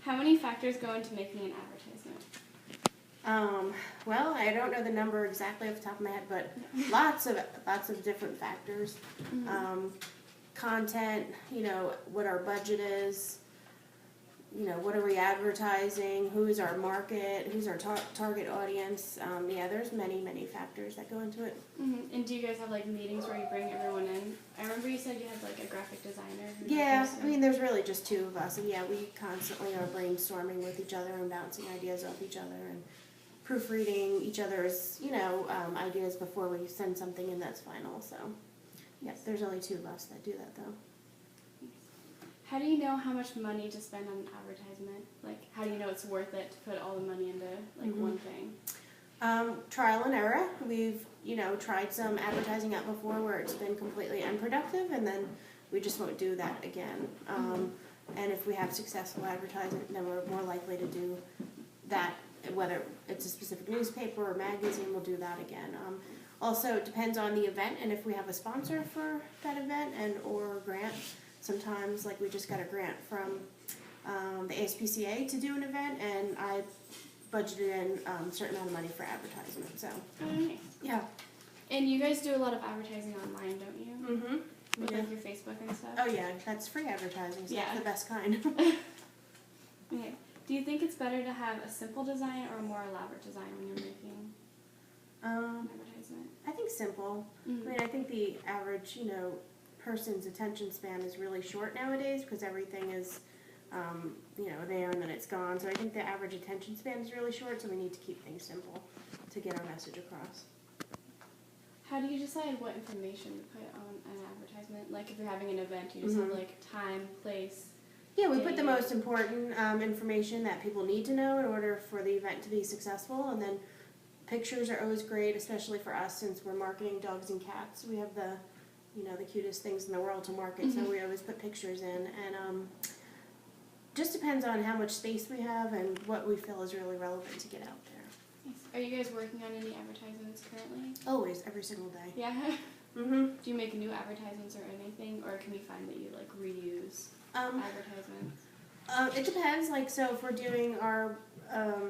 How many factors go into making an advertisement? Well, I don't know the number exactly off the top of my head, but lots of different factors. Content, what our budget is, what are we advertising, who's our market, who's our target audience. There's many factors that go into it. And do you guys have meetings where you bring everyone in? I remember you said you had a graphic designer. Yeah, there's really just two of us, and we constantly are brainstorming with each other and bouncing ideas off each other and proofreading each other's, ideas before we send something in that's final. So, yes, there's only two of us that do that, though. How do you know how much money to spend on an advertisement? How do you know it's worth it to put all the money into, one thing? Trial and error. We've, tried some advertising out before where it's been completely unproductive, and then we just won't do that again. And if we have successful advertising, then we're more likely to do that. Whether it's a specific newspaper or magazine, we'll do that again. Also, it depends on the event and if we have a sponsor for that event or grant. Sometimes, we just got a grant from the ASPCA to do an event, and I budgeted in a certain amount of money for advertisement. So, nice. Yeah. And you guys do a lot of advertising online, don't you? Mm-hmm. With your Facebook and stuff? Oh, yeah. That's free advertising, so that's the best kind. Okay. Do you think it's better to have a simple design or a more elaborate design when you're making an advertisement? I think simple. I think the average, person's attention span is really short nowadays because everything is, there and then it's gone. So I think the average attention span is really short, so we need to keep things simple to get our message across. How do you decide what information to put on an advertisement? If you're having an event, you just have time, place. Yeah, we put the most important information that people need to know in order for the event to be successful, and then pictures are always great, especially for us since we're marketing dogs and cats. We have the cutest things in the world to market, so we always put pictures in, and just depends on how much space we have and what we feel is really relevant to get out there. Nice. Are you guys working on any advertisements currently? Always, every single day. Yeah. Do you make new advertisements or anything, or can we find that you reuse advertisements? It depends. So if we're doing our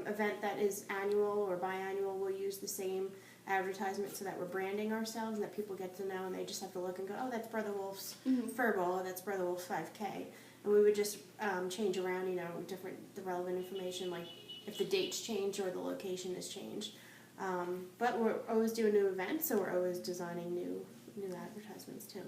event that is annual or biannual, we'll use the same advertisement so that we're branding ourselves and that people get to know, and they just have to look and go, oh, that's Brother Wolf's Fur Bowl, that's Brother Wolf's 5K. And we would just change around, the relevant information, if the date's changed or the location has changed. But we're always doing new events, so we're always designing new advertisements too.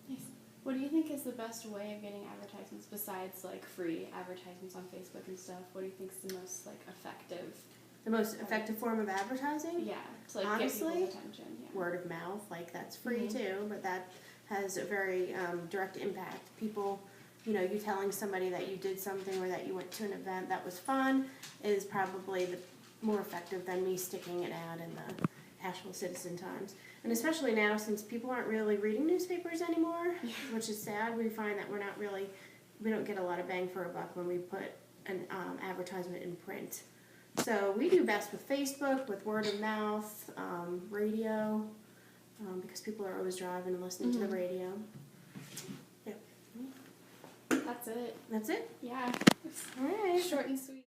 Nice. What do you think is the best way of getting advertisements besides free advertisements on Facebook and stuff? What do you think is the most effective? The most effective form of advertising? Yeah, to honestly, get people's attention. Yeah. Word of mouth, that's free too, but that has a very direct impact. People, you telling somebody that you did something or that you went to an event that was fun is probably more effective than me sticking an ad in the Asheville Citizen Times. And especially now, since people aren't really reading newspapers anymore, which is sad, we find that we don't get a lot of bang for a buck when we put an advertisement in print. So we do best with Facebook, with word of mouth, radio, because people are always driving and listening to the radio. Yep. That's it. That's it? Yeah. All right. Short and sweet.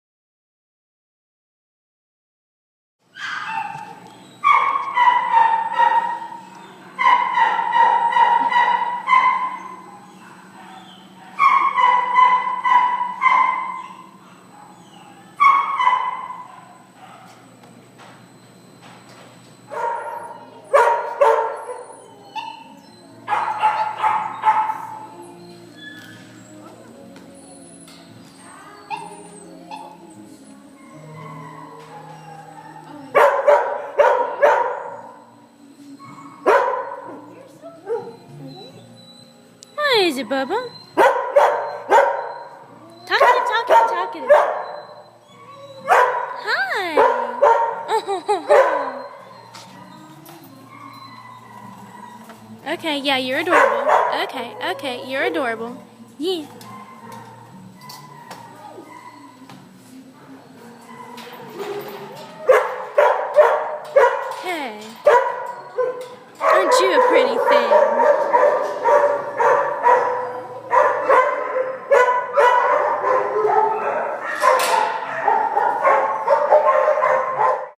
What is it, Bubba? Talkative. Hi. Okay, yeah, you're adorable. Okay, you're adorable. Yeah.